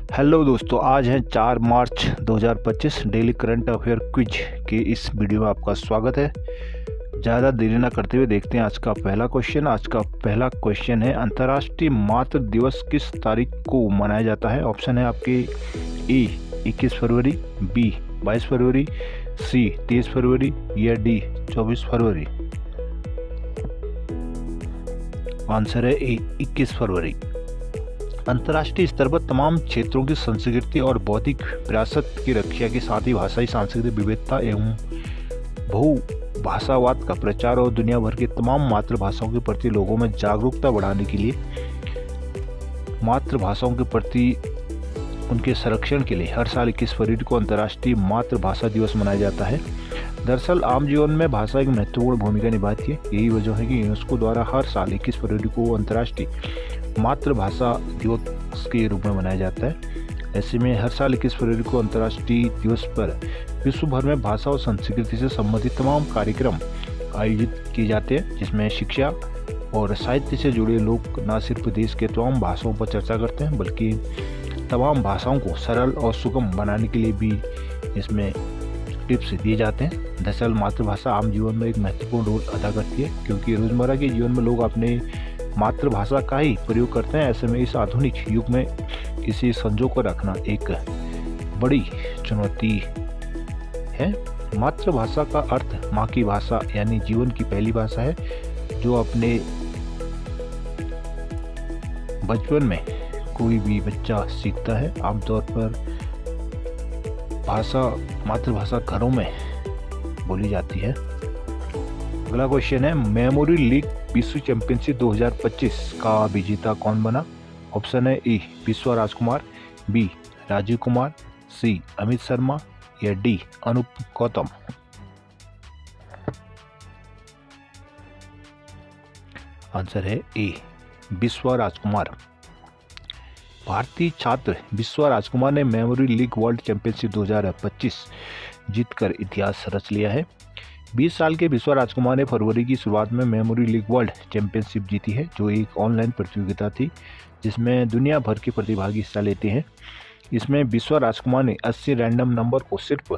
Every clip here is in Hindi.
हेलो दोस्तों, आज है 4 मार्च 2025। डेली करंट अफेयर क्विज के इस वीडियो में आपका स्वागत है। ज़्यादा देरी ना करते हुए देखते हैं आज का पहला क्वेश्चन। आज का पहला क्वेश्चन है, अंतर्राष्ट्रीय मातृ दिवस किस तारीख को मनाया जाता है? ऑप्शन है आपके ए 21 फरवरी, बी 22 फरवरी, सी 23 फरवरी या डी 24 फरवरी। आंसर है ए 21 फरवरी। अंतर्राष्ट्रीय स्तर पर तमाम क्षेत्रों की संस्कृति और बौद्धिक विरासत की रक्षा के साथ ही भाषाई सांस्कृतिक विविधता एवं बहुभाषावाद का प्रचार और दुनिया भर के तमाम मातृभाषाओं के प्रति लोगों में जागरूकता बढ़ाने के लिए मातृभाषाओं के प्रति उनके संरक्षण के लिए हर साल 21 फरवरी को अंतर्राष्ट्रीय मातृभाषा दिवस मनाया जाता है। दरअसल आम जीवन में भाषा एक महत्वपूर्ण भूमिका निभाती है। यही वजह है कि यूनेस्को द्वारा हर साल 21 फरवरी को अंतर्राष्ट्रीय मातृभाषा दिवस के रूप में मनाया जाता है। ऐसे में हर साल 21 फरवरी को अंतर्राष्ट्रीय दिवस पर विश्व भर में भाषा और संस्कृति से संबंधित तमाम कार्यक्रम आयोजित किए जाते हैं, जिसमें शिक्षा और साहित्य से जुड़े लोग न सिर्फ देश के तमाम भाषाओं पर चर्चा करते हैं, बल्कि तमाम भाषाओं को सरल और सुगम बनाने के लिए भी इसमें टिप्स दिए जाते हैं। दरअसल मातृभाषा आम जीवन में एक महत्वपूर्ण रोल अदा करती है, क्योंकि रोज़मर्रा के जीवन में लोग अपने मातृभाषा का ही प्रयोग करते हैं। ऐसे में इस आधुनिक युग में इसे संजो कर रखना एक बड़ी चुनौती है। मातृभाषा का अर्थ माँ की भाषा यानी जीवन की पहली भाषा है, जो अपने बचपन में कोई भी बच्चा सीखता है। आमतौर पर मातृभाषा घरों में बोली जाती है। अगला क्वेश्चन है, मेमोरी लीग विश्व चैंपियनशिप 2025 का विजेता कौन बना? ऑप्शन है ए विश्वा राजकुमार, बी राजीव कुमार, सी अमित शर्मा या डी अनूप गौतम। आंसर है ए विश्वा राजकुमार। भारतीय छात्र विश्वा राजकुमार ने मेमोरी लीग वर्ल्ड चैंपियनशिप 2025 जीतकर इतिहास रच लिया है। 20 साल के विश्वा राजकुमार ने फरवरी की शुरुआत में मेमोरी लीग वर्ल्ड चैंपियनशिप जीती है, जो एक ऑनलाइन प्रतियोगिता थी जिसमें दुनिया भर के प्रतिभागी हिस्सा लेते हैं। इसमें विश्वा राजकुमार ने 80 रैंडम नंबर को सिर्फ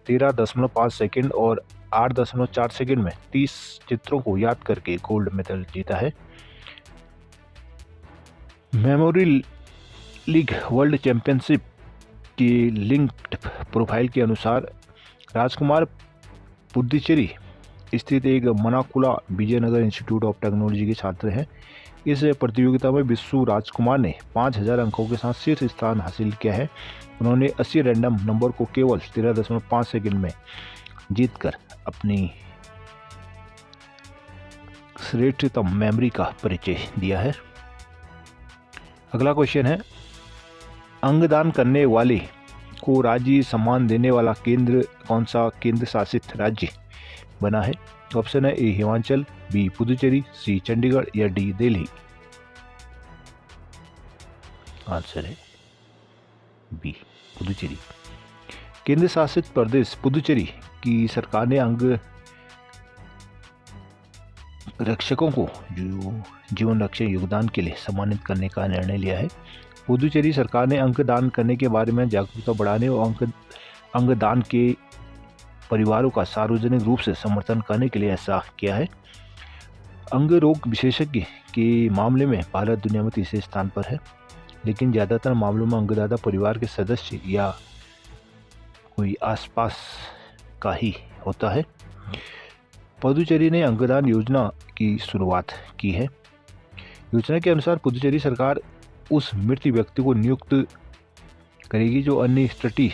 13.5 सेकंड और 8.4 सेकंड में 30 चित्रों को याद करके गोल्ड मेडल जीता है। मेमोरी लीग वर्ल्ड चैंपियनशिप की लिंक्ड प्रोफाइल के अनुसार राजकुमार पुडुचेरी स्थित एक Manakula Vijayanagar institute of technology के छात्र हैं। इस प्रतियोगिता में विश्व राजकुमार ने 5000 अंकों के साथ शीर्ष स्थान हासिल किया है। उन्होंने 80 रैंडम नंबर को केवल 13.5 सेकंड में जीतकर अपनी श्रेष्ठतम मेमोरी का परिचय दिया है। अगला क्वेश्चन है, अंगदान करने वाले को राज्य सम्मान देने वाला केंद्र कौन सा केंद्र शासित राज्य बना है? ऑप्शन है ए हिमाचल, बी पुडुचेरी, सी चंडीगढ़ या डी दिल्ली। आंसर है बी पुडुचेरी। केंद्र शासित प्रदेश पुडुचेरी की सरकार ने अंग रक्षकों को जो जीवन रक्षक योगदान के लिए सम्मानित करने का निर्णय लिया है। पुडुचेरी सरकार ने अंगदान करने के बारे में जागरूकता बढ़ाने और अंगदान के परिवारों का सार्वजनिक रूप से समर्थन करने के लिए ऐसा किया है। अंग रोग विशेषज्ञ के मामले में भारत दुनिया में तीसरे स्थान पर है, लेकिन ज़्यादातर मामलों में अंगदाता परिवार के सदस्य या कोई आसपास का ही होता है। पुडुचेरी ने अंगदान योजना की शुरुआत की है। योजना के अनुसार पुडुचेरी सरकार उस मृत व्यक्ति को नियुक्त करेगी जो अन्य स्टडी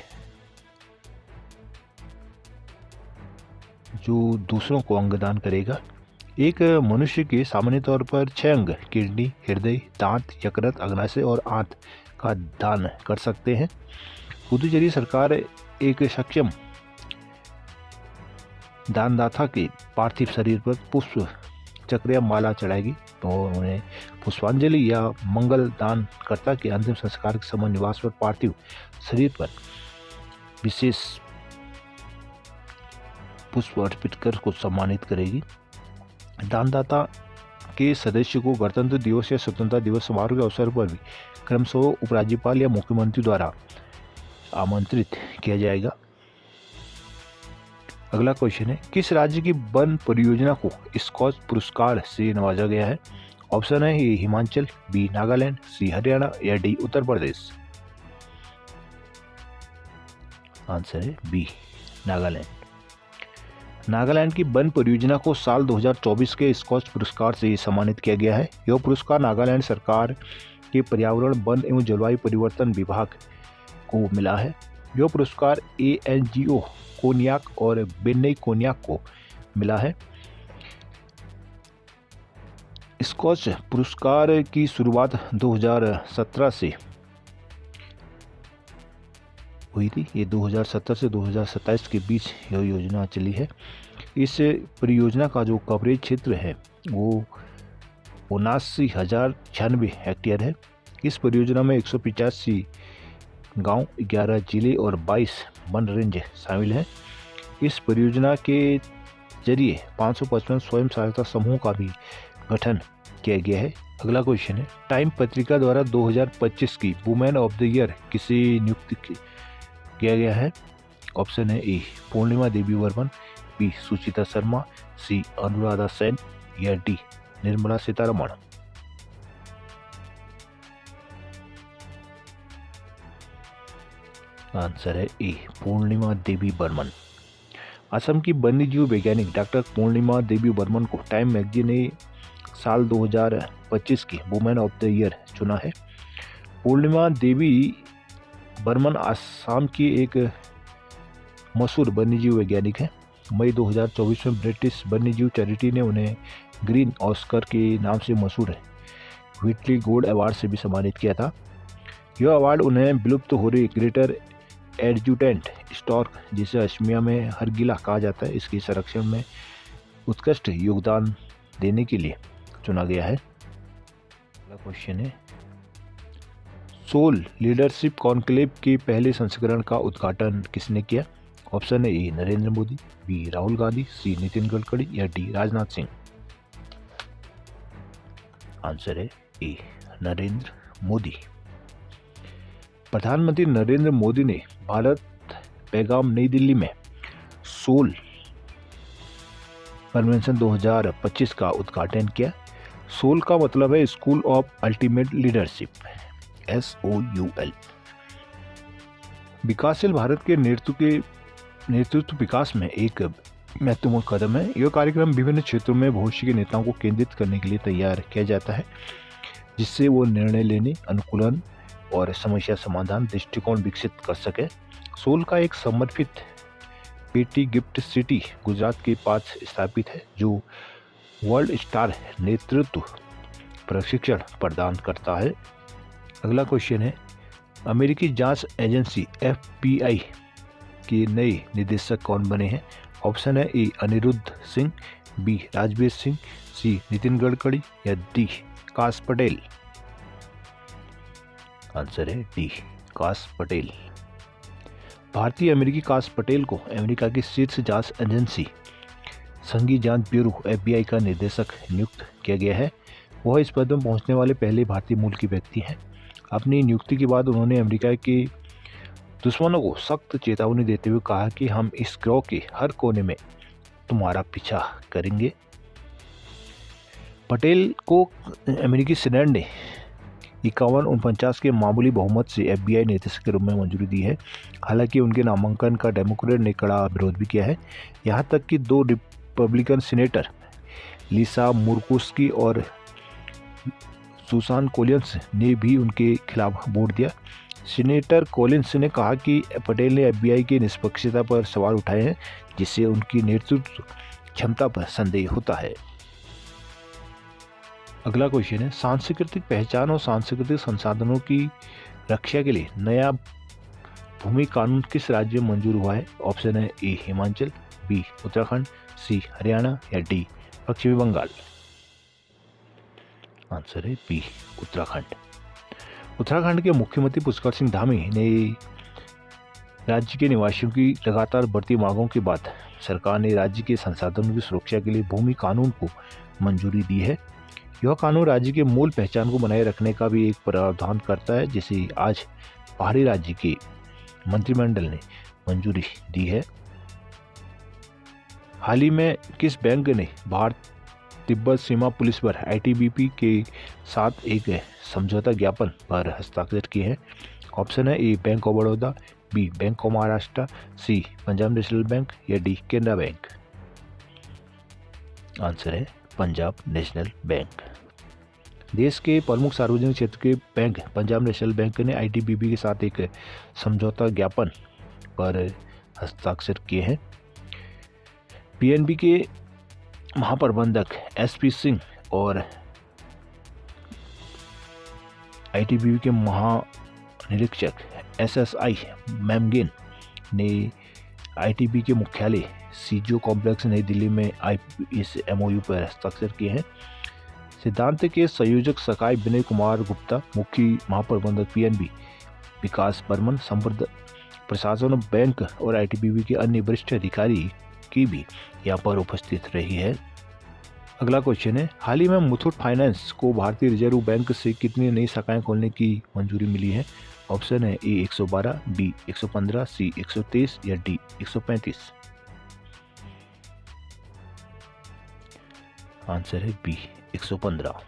जो दूसरों को अंगदान करेगा। एक मनुष्य के सामान्य तौर पर 6 अंग किडनी, हृदय, दांत, यकृत, अग्नाशय और आंत का दान कर सकते हैं। पुडुचेरी सरकार एक सक्षम दानदाता के पार्थिव शरीर पर पुष्प चक्र या माला चढ़ाएगी और उन्हें पुष्पांजलि या मंगल दानकर्ता के अंतिम संस्कार के समय निवास पर पार्थिव शरीर पर विशेष पुष्प अर्पित कर को सम्मानित करेगी। दानदाता के सदस्य को गणतंत्र दिवस या स्वतंत्रता दिवस समारोह के अवसर पर भी क्रमशः उपराज्यपाल या मुख्यमंत्री द्वारा आमंत्रित किया जाएगा। अगला क्वेश्चन है, किस राज्य की वन परियोजना को स्कॉच पुरस्कार से नवाजा गया है? ऑप्शन है ए हिमाचल, बी नागालैंड, सी हरियाणा या डी उत्तर प्रदेश। आंसर है बी नागालैंड। नागालैंड की वन परियोजना को साल 2024 के स्कॉच पुरस्कार से सम्मानित किया गया है। यह पुरस्कार नागालैंड सरकार के पर्यावरण, वन एवं जलवायु परिवर्तन विभाग को मिला है। यह पुरस्कार ANGO कोन्याक और बेन्ने कोन्याक को मिला है। स्कॉच पुरस्कार की शुरुआत 2017 से हुई थी। ये 2017 से 2027 के बीच यह योजना चली है। इस परियोजना का जो कवरेज क्षेत्र है वो 79,096 हेक्टेयर है। इस परियोजना में 185 गांव, 11 जिले और 22 वन रेंज शामिल हैं। इस परियोजना के जरिए 555 स्वयं सहायता समूह का भी गठन किया गया है। अगला क्वेश्चन है, टाइम पत्रिका द्वारा 2025 की वुमेन ऑफ द ईयर किसे नियुक्त किया गया है? ऑप्शन है ए पूर्णिमा देवी वर्मन, बी सुचिता शर्मा, सी अनुराधा सेन या डी निर्मला सीतारमण। आंसर है ए पूर्णिमा देवी बर्मन। असम की वन्यजीव वैज्ञानिक डॉक्टर पूर्णिमा देवी बर्मन को टाइम मैगजीन ने साल 2025 की वुमेन ऑफ द ईयर चुना है। पूर्णिमा देवी बर्मन आसाम की एक मशहूर वन्यजीव वैज्ञानिक है। मई 2024 में ब्रिटिश वन्यजीव चैरिटी ने उन्हें ग्रीन ऑस्कर के नाम से मशहूर है व्हिटली गोल्ड अवार्ड से भी सम्मानित किया था। यह अवार्ड उन्हें विलुप्त हो रही ग्रेटर एडजुटेंट स्टॉर्क, जिसे असमिया में हरगिला कहा जाता है, इसके संरक्षण में उत्कृष्ट योगदान देने के लिए चुना गया है। अगला क्वेश्चन है, सोल लीडरशिप कॉन्क्लेव के पहले संस्करण का उद्घाटन किसने किया? ऑप्शन है ए नरेंद्र मोदी, बी राहुल गांधी, सी नितिन गडकरी या डी राजनाथ सिंह। आंसर है ए नरेंद्र मोदी। प्रधानमंत्री नरेंद्र मोदी ने भारत पैगाम नई दिल्ली में सोल कन्वेंशन 2025 का उद्घाटन किया। सोल का मतलब है school of ultimate leadership, SOUL। विकासशील भारत के नेतृत्व विकास में एक महत्वपूर्ण कदम है। यह कार्यक्रम विभिन्न क्षेत्रों में भविष्य के नेताओं को केंद्रित करने के लिए तैयार किया जाता है, जिससे वो निर्णय लेने, अनुकूलन और समस्या समाधान दृष्टिकोण विकसित कर सके। सोल का एक समर्पित पेटी गिफ्ट सिटी गुजरात के पास स्थापित है, जो वर्ल्ड स्टार नेतृत्व प्रशिक्षण प्रदान करता है। अगला क्वेश्चन है, अमेरिकी जांच एजेंसी FBI के नए निदेशक कौन बने हैं? ऑप्शन है ए अनिरुद्ध सिंह, बी राजवीर सिंह, सी नितिन गडकरी या डी काश पटेल। आंसर है डी काश पटेल। भारतीय अमेरिकी काश पटेल को अमेरिका की शीर्ष जांच एजेंसी संघीय जांच ब्यूरो FBI का निदेशक नियुक्त किया गया है। वह इस पद में पहुंचने वाले पहले भारतीय मूल के व्यक्ति हैं। अपनी नियुक्ति के बाद उन्होंने अमेरिका के दुश्मनों को सख्त चेतावनी देते हुए कहा कि हम इस गिरोह के हर कोने में तुम्हारा पीछा करेंगे। पटेल को अमेरिकी सीनेट ने 51-49 के मामूली बहुमत से FBI निदेशक के रूप में मंजूरी दी है। हालांकि उनके नामांकन का डेमोक्रेट ने कड़ा विरोध भी किया है। यहाँ तक कि 2 रिपब्लिकन सीनेटर लिसा मुर्कोस्की और सुसान कोलिंस ने भी उनके खिलाफ वोट दिया। सीनेटर कोलिंस ने कहा कि पटेल ने FBI की निष्पक्षता पर सवाल उठाए हैं, जिससे उनकी नेतृत्व क्षमता पर संदेह होता है। अगला क्वेश्चन है, सांस्कृतिक पहचान और सांस्कृतिक संसाधनों की रक्षा के लिए नया भूमि कानून किस राज्य में मंजूर हुआ है? ऑप्शन है ए हिमाचल, बी उत्तराखंड, सी हरियाणा या डी पश्चिमी बंगाल। आंसर है बी उत्तराखंड। उत्तराखंड के मुख्यमंत्री पुष्कर सिंह धामी ने राज्य के निवासियों की लगातार बढ़ती मांगों के बाद सरकार ने राज्य के संसाधनों की सुरक्षा के लिए भूमि कानून को मंजूरी दी है। यह कानून राज्य के मूल पहचान को बनाए रखने का भी एक प्रावधान करता है, जिसे आज पहाड़ी राज्य के मंत्रिमंडल ने मंजूरी दी है। हाल ही में किस बैंक ने भारत तिब्बत सीमा पुलिस पर आईटीबीपी के साथ एक समझौता ज्ञापन पर हस्ताक्षर किए हैं? ऑप्शन है A bank of Baroda, B bank of Maharashtra, C Punjab national bank या डी केनरा बैंक। आंसर है पंजाब नेशनल बैंक। देश के प्रमुख सार्वजनिक क्षेत्र के बैंक पंजाब नेशनल बैंक ने आईटीबीपी के साथ एक समझौता ज्ञापन पर हस्ताक्षर किए हैं। पीएनबी के महाप्रबंधक एसपी सिंह और आईटीबीपी के महानिरीक्षक एसएसआई मैमगिन ने आईटीबी के मुख्यालय सीजीओ कॉम्प्लेक्स नई दिल्ली में इस एमओयू पर हस्ताक्षर किए हैं। सिद्धांत के संयोजक सकाई विनय कुमार गुप्ता, मुख्य महाप्रबंधक पीएनबी विकास बर्मन, संबद्ध प्रशासन बैंक और आईटीबीपी के अन्य वरिष्ठ अधिकारी की भी यहाँ पर उपस्थित रही है। अगला क्वेश्चन है, हाल ही में मुथूट फाइनेंस को भारतीय रिजर्व बैंक से कितनी नई शाखाएं खोलने की मंजूरी मिली है? ऑप्शन है ए 112, बी 115, सी 123 या डी 135। आंसर है बी 115।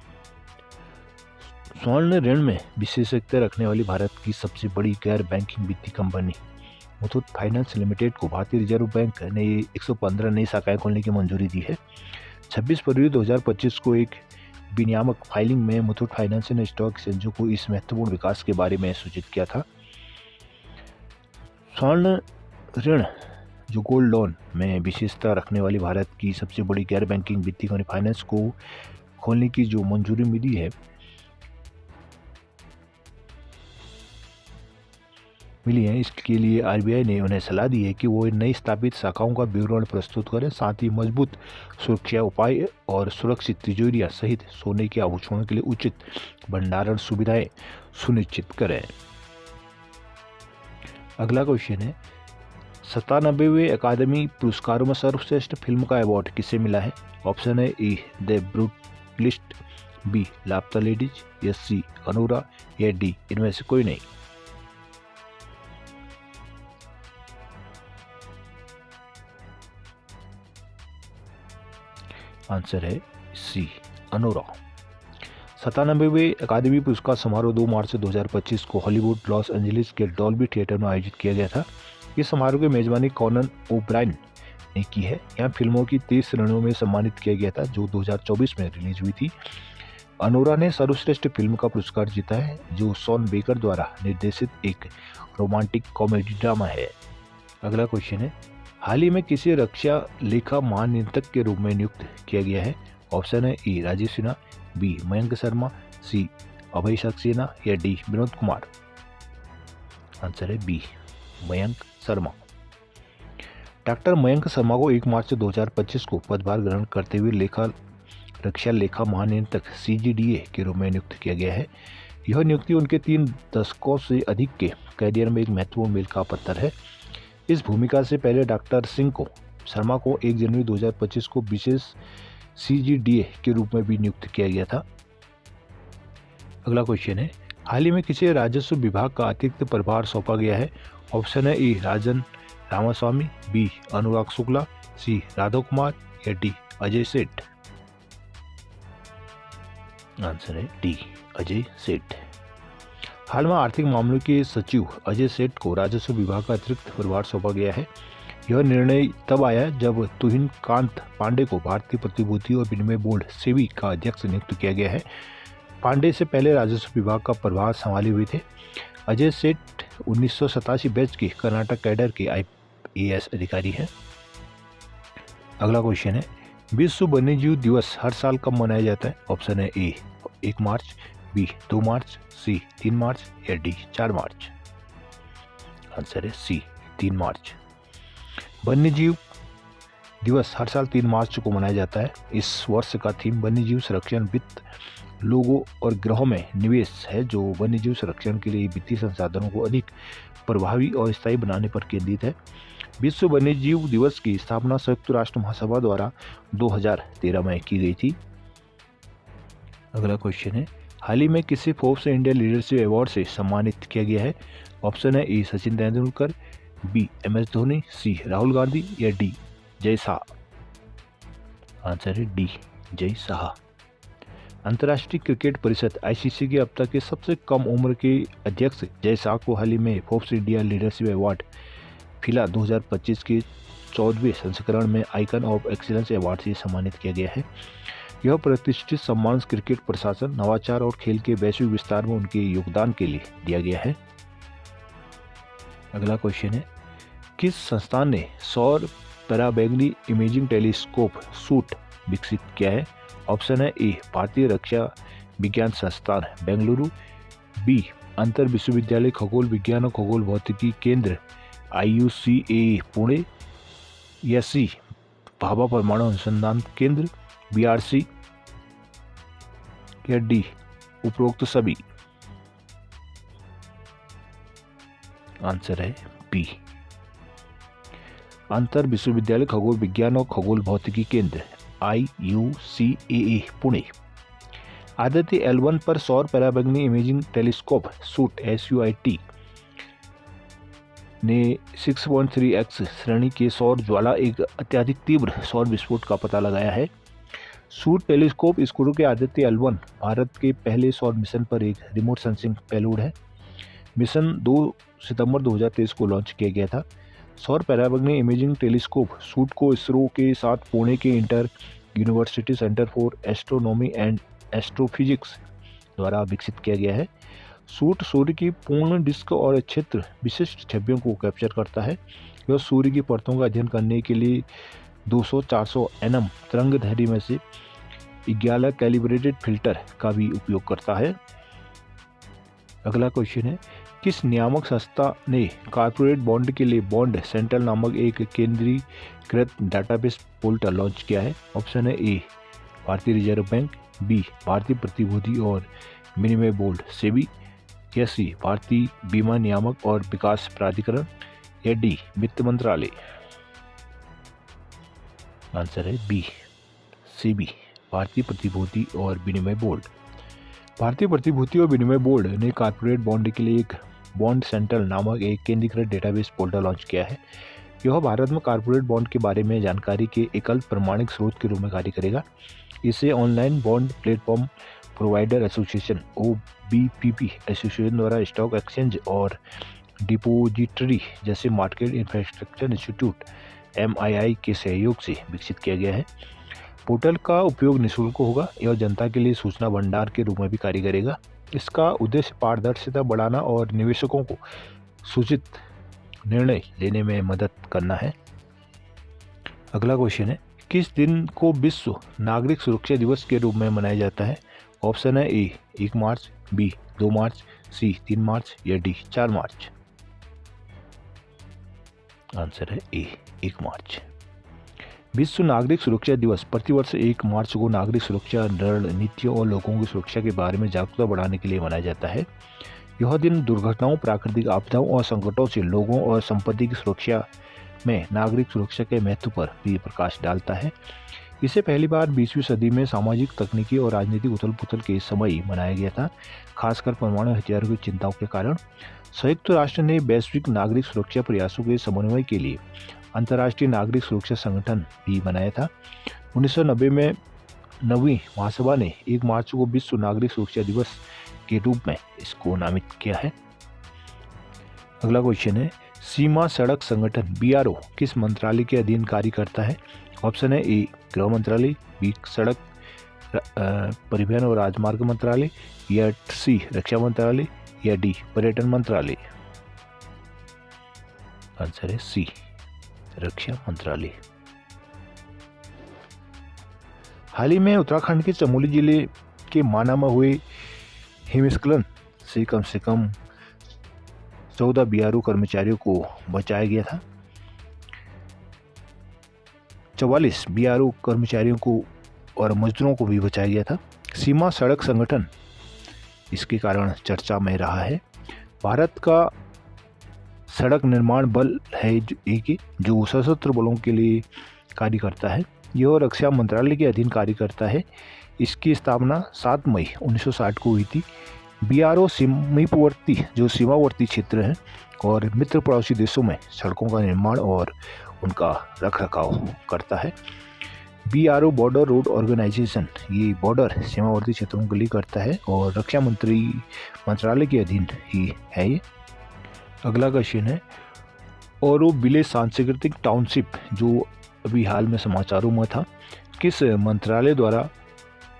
स्वर्ण ऋण में विशेषज्ञता रखने वाली भारत की सबसे बड़ी गैर बैंकिंग वित्तीय कंपनी मुथूट फाइनेंस लिमिटेड को भारतीय रिजर्व बैंक ने 115 नई शाखाएं खोलने की मंजूरी दी है। 26 फरवरी 2025 को एक विनियामक फाइलिंग में मुथूट फाइनेंस ने स्टॉक एक्सचेंजों को इस महत्वपूर्ण विकास के बारे में सूचित किया था। स्वर्ण ऋण जो गोल्ड लोन में विशेषता रखने वाली भारत की सबसे बड़ी गैर बैंकिंग वित्तीय कंपनी फाइनेंस को खोलने की जो मंजूरी मिली है, इसके लिए आरबीआई ने उन्हें सलाह दी है कि वो नई स्थापित शाखाओं का विवरण प्रस्तुत करें, साथ ही मजबूत सुरक्षा उपाय और सुरक्षित तिजोरियां सहित सोने के आभूषणों के लिए उचित भंडारण सुविधाएं सुनिश्चित करें। अगला क्वेश्चन है, 97वें अकादमी पुरस्कारों में सर्वश्रेष्ठ फिल्म का अवार्ड किसे मिला है? ऑप्शन है ए द ब्रूटलिस्ट, बी लापता लेडीज या सी अनोरा या डी इनमें से कोई नहीं। आंसर है सी अनोरा। 97वें अकादमी पुरस्कार समारोह 2 मार्च 2025 को हॉलीवुड लॉस एंजलिस के डॉल्बी थिएटर में आयोजित किया गया था। इस समारोह की मेजबानी कॉनन ओब्रायन ने की है। यहाँ फिल्मों की 30 श्रेणियों में सम्मानित किया गया था जो 2024 में रिलीज हुई थी। अनोरा ने सर्वश्रेष्ठ फिल्म का पुरस्कार जीता है, जो शॉन बेकर द्वारा निर्देशित एक रोमांटिक कॉमेडी ड्रामा है। अगला क्वेश्चन है, हाल ही में किसी रक्षा लेखा महानियंत्रक के रूप में नियुक्त किया गया है? ऑप्शन है ए राजीव सिन्हा, बी मयंक शर्मा, सी अभय सक्सेना या डी विनोद कुमार। आंसर है बी मयंक शर्मा। डॉक्टर मयंक शर्मा को 1 मार्च 2025 को पदभार ग्रहण करते हुए रक्षा लेखा महानियंत्रक सीजीडीए के रूप में नियुक्त किया गया है। यह नियुक्ति उनके 3 दशकों से अधिक के करियर में एक महत्वपूर्ण मील का पत्थर है। इस भूमिका से पहले डॉक्टर शर्मा को 1 जनवरी 2025 को विशेष सीजीडीए के रूप में भी नियुक्त किया गया था। अगला क्वेश्चन है, हाल ही में किसी राजस्व विभाग का अतिरिक्त प्रभार सौंपा गया है? ऑप्शन है ए राजन रामास्वामी, बी अनुराग शुक्ला, सी राघव कुमार या डी अजय सेठ। आंसर है डी अजय सेठ। हाल में आर्थिक मामलों के सचिव अजय सेठ को राजस्व विभाग का अतिरिक्त प्रभार सौंपा गया है। यह निर्णय तब आया जब तुहिन कांत पांडे को भारतीय प्रतिभूति और विनिमय बोर्ड सेबी का अध्यक्ष नियुक्त किया गया है। पांडे से पहले राजस्व विभाग का प्रभार संभाले हुए थे। अजय सेठ 1987 बैच के कर्नाटक कैडर के आईएएस अधिकारी हैं। अगला क्वेश्चन है, विश्व वन्यजीव दिवस हर साल कब मनाया जाता है? ऑप्शन है ए 1 मार्च, बी 2 मार्च, सी 3 मार्च या डी 4 मार्च। आंसर है सी 3 मार्च। वन्यजीव दिवस हर साल 3 मार्च को मनाया जाता है। इस वर्ष का थीम वन्यजीव संरक्षण, वित्त, लोगों और ग्रहों में निवेश है, जो वन्यजीव संरक्षण के लिए वित्तीय संसाधनों को अधिक प्रभावी और स्थायी बनाने पर केंद्रित है। विश्व वन्यजीव दिवस की स्थापना संयुक्त राष्ट्र महासभा द्वारा 2013 में की गई थी। अगला क्वेश्चन है, हाल ही में किसे फोर्ब्स इंडिया लीडरशिप अवार्ड से सम्मानित किया गया है? ऑप्शन है ए सचिन तेंदुलकर, बी MS धोनी, सी राहुल गांधी या डी जय शाह। आंसर है डी जय शाह। अंतर्राष्ट्रीय क्रिकेट परिषद ICC के अब तक के सबसे कम उम्र के अध्यक्ष जय शाह को हाल ही में फोर्ब्स इंडिया लीडरशिप अवार्ड फिला 2025 के 14वें संस्करण में आइकन ऑफ एक्सीलेंस अवार्ड से सम्मानित किया गया है। यह प्रतिष्ठित सम्मान क्रिकेट प्रशासन, नवाचार और खेल के वैश्विक विस्तार में उनके योगदान के लिए दिया गया है। अगला क्वेश्चन है, किस संस्थान ने सौर पराबैंगनी इमेजिंग टेलीस्कोप सूट विकसित किया है? ऑप्शन है ए भारतीय रक्षा विज्ञान संस्थान बेंगलुरु, बी अंतर विश्वविद्यालय खगोल विज्ञान और खगोल भौतिकी केंद्र IUCAA पुणे, या सी भाभा परमाणु अनुसंधान केंद्र BRC, या डी उपरोक्त सभी। आंसर है बी अंतर विश्वविद्यालय खगोल विज्ञान और खगोल भौतिकी केंद्र IUCAA पुणे। आदित्य L1 पर सौर पराबैंगनी इमेजिंग टेलीस्कोप सूट SUIT ने 6.3x श्रेणी के सौर ज्वाला एक अत्यधिक तीव्र सौर विस्फोट का पता लगाया है। सूट टेलीस्कोप इसरो के आदित्य L1 भारत के पहले सौर मिशन पर एक रिमोट सेंसिंग पेलोड है। मिशन 2 सितंबर 2023 को लॉन्च किया गया था। सौर पराबैंगनी इमेजिंग टेलीस्कोप सूट को इसरो के साथ पुणे के inter university centre for astronomy and astrophysics द्वारा विकसित किया गया है। सूट सूर्य की पूर्ण डिस्क और क्षेत्र विशिष्ट छवियों को कैप्चर करता है। यह सूर्य की परतों का अध्ययन करने के लिए 200-400 nm तरंगदैर्घ्य में से 11 कैलिब्रेटेड फिल्टर का भी उपयोग करता है। अगला क्वेश्चन है, किस नियामक संस्था ने कॉर्पोरेट बॉन्ड के लिए बॉन्ड सेंट्रल नामक एक केंद्रीकृत डेटाबेस पोर्टल लॉन्च किया है? ऑप्शन है ए भारतीय रिजर्व बैंक, बी भारतीय प्रतिभूति और विनिमय बोर्ड सेबी, या सी भारतीय बीमा नियामक और विकास प्राधिकरण, या डी वित्त मंत्रालय। आंसर है बी सेबी भारतीय प्रतिभूति और विनिमय बोर्ड। भारतीय प्रतिभूति और विनिमय बोर्ड ने कॉर्पोरेट बॉन्ड के लिए एक बॉन्ड सेंट्रल नामक एक केंद्रीकृत डेटाबेस पोर्टल लॉन्च किया है। यह भारत में कॉर्पोरेट बॉन्ड के बारे में जानकारी के एकल प्रमाणिक स्रोत के रूप में कार्य करेगा। इसे online bond platform provider association OBPP association द्वारा स्टॉक एक्सचेंज और डिपोजिटरी जैसे मार्केट इंफ्रास्ट्रक्चर इंस्टीट्यूट MII के सहयोग से विकसित किया गया है। पोर्टल का उपयोग निःशुल्क होगा। यह जनता के लिए सूचना भंडार के रूप में भी कार्य करेगा। इसका उद्देश्य पारदर्शिता बढ़ाना और निवेशकों को सूचित निर्णय लेने में मदद करना है। अगला क्वेश्चन है, किस दिन को विश्व नागरिक सुरक्षा दिवस के रूप में मनाया जाता है? ऑप्शन है ए 1 मार्च, बी 2 मार्च, सी 3 मार्च, या डी 4 मार्च। आंसर है ए 1 मार्च। विश्व नागरिक सुरक्षा दिवस प्रतिवर्ष 1 मार्च को नागरिक सुरक्षा रणनीतियों और लोगों की सुरक्षा के बारे में जागरूकता बढ़ाने के लिए मनाया जाता है। यह दिन दुर्घटनाओं, प्राकृतिक आपदाओं और संकटों से लोगों और संपत्ति की सुरक्षा में नागरिक सुरक्षा के महत्व पर भी प्रकाश डालता है। इसे पहली बार 20वीं सदी में सामाजिक, तकनीकी और राजनीतिक उथल-पुथल के समय मनाया गया था, खासकर परमाणु हथियारों की चिंताओं के कारण। संयुक्त राष्ट्र ने वैश्विक नागरिक सुरक्षा प्रयासों के समन्वय के लिए अंतर्राष्ट्रीय नागरिक सुरक्षा संगठन भी बनाया था। 1990 में 9वीं महासभा ने 1 मार्च को विश्व नागरिक सुरक्षा दिवस के रूप में इसको नामित किया है। अगला क्वेश्चन है, सीमा सड़क संगठन BRO किस मंत्रालय के अधीन कार्य करता है? ऑप्शन है ए गृह मंत्रालय, बी सड़क परिवहन और राजमार्ग मंत्रालय, या सी रक्षा मंत्रालय, या डी पर्यटन मंत्रालय। आंसर है सी रक्षा मंत्रालय। हाल ही में उत्तराखंड के चमोली जिले के माना में हुए हिमस्खलन से कम 14 BRO कर्मचारियों को बचाया गया था। 44 BRO कर्मचारियों को और मजदूरों को भी बचाया गया था। सीमा सड़क संगठन इसके कारण चर्चा में रहा है। भारत का सड़क निर्माण बल है जो सशस्त्र बलों के लिए कार्य करता है। यह रक्षा मंत्रालय के अधीन कार्य करता है। इसकी स्थापना 7 मई 1960 को हुई थी। BRO समीपवर्ती जो सीमावर्ती क्षेत्र हैं और मित्र पड़ोसी देशों में सड़कों का निर्माण और उनका रखरखाव करता है। BRO बॉर्डर रोड ऑर्गेनाइजेशन ये बॉर्डर सीमावर्ती क्षेत्रों के लिए करता है और रक्षा मंत्रालय के अधीन ही है ये। अगला क्वेश्चन है ऑरोविले सांस्कृतिक टाउनशिप जो अभी हाल में समाचारों में था किस मंत्रालय द्वारा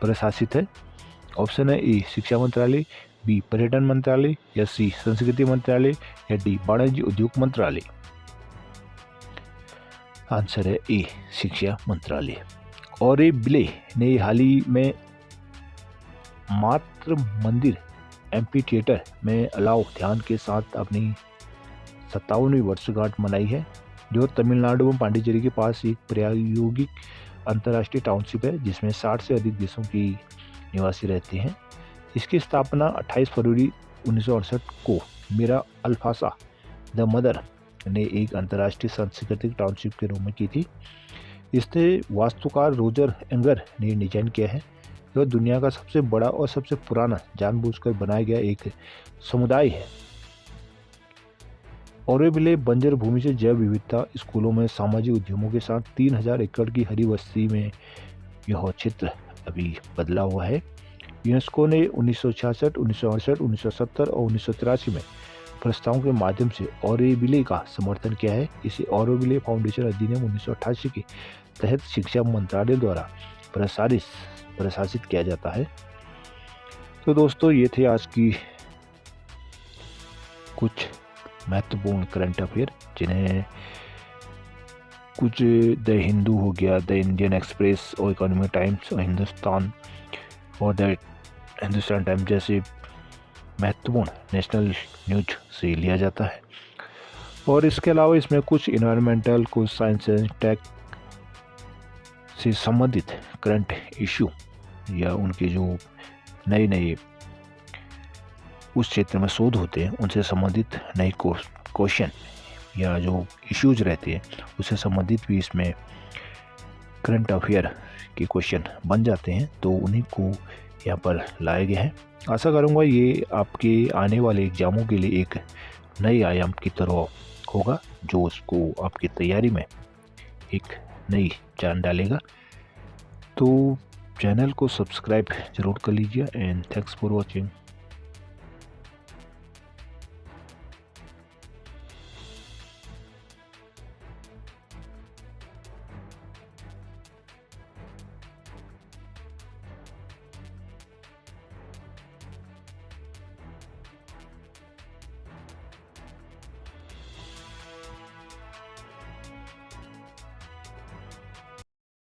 प्रशासित है? ऑप्शन है ए शिक्षा मंत्रालय, बी पर्यटन मंत्रालय, या सी संस्कृति मंत्रालय, या डी वाणिज्य उद्योग मंत्रालय। आंसर है ए शिक्षा मंत्रालय। ऑरोविले ने हाल ही में मातृ मंदिर एम्पी थिएटर में अलाव ध्यान के साथ अपनी 57वीं वर्षगांठ मनाई है, जो तमिलनाडु में पांडिचेरी के पास एक प्रायोगिक अंतर्राष्ट्रीय टाउनशिप है जिसमें 60 से अधिक देशों की निवासी रहते हैं। इसकी स्थापना 28 फरवरी 1968 को मीरा अल्फासा द मदर ने एक अंतर्राष्ट्रीय सांस्कृतिक टाउनशिप के रूप में की थी। इसे वास्तुकार रोजर एंगर ने डिजाइन किया है। यह दुनिया का सबसे बड़ा और सबसे पुराना जानबूझकर बनाया गया एक समुदाय है। ऑरोविले बंजर भूमि से जैव विविधता, स्कूलों में सामाजिक उद्यमों के साथ 3000 एकड़ की हरी बस्ती में यह क्षेत्र अभी बदला हुआ है। यूनेस्को ने 1966, 1968, 1970 और 1983 में प्रस्तावों के माध्यम से ऑरोविले का समर्थन किया है। इसे ऑरोविले फाउंडेशन अधिनियम 1988 के तहत शिक्षा मंत्रालय द्वारा प्रशासित किया जाता है। तो दोस्तों ये थे आज की कुछ महत्वपूर्ण करंट अफेयर जिन्हें कुछ द हिंदू हो गया, द इंडियन एक्सप्रेस और इकोनॉमिक टाइम्स और हिंदुस्तान और द हिंदुस्तान टाइम्स जैसे महत्वपूर्ण नेशनल न्यूज से लिया जाता है। और इसके अलावा इसमें कुछ इन्वायरमेंटल, कुछ साइंस एंड टेक से संबंधित करंट इशू या उनके जो नए उस क्षेत्र में शोध होते हैं उनसे संबंधित नए क्वेश्चन या जो इश्यूज रहते हैं उससे संबंधित भी इसमें करंट अफेयर के क्वेश्चन बन जाते हैं, तो उन्हीं को यहाँ पर लाया गया है। आशा करूँगा ये आपके आने वाले एग्जामों के लिए एक नए आयाम की तरह होगा जो उसको आपकी तैयारी में एक नई जान डालेगा। तो चैनल को सब्सक्राइब जरूर कर लीजिए एंड थैंक्स फॉर वॉचिंग।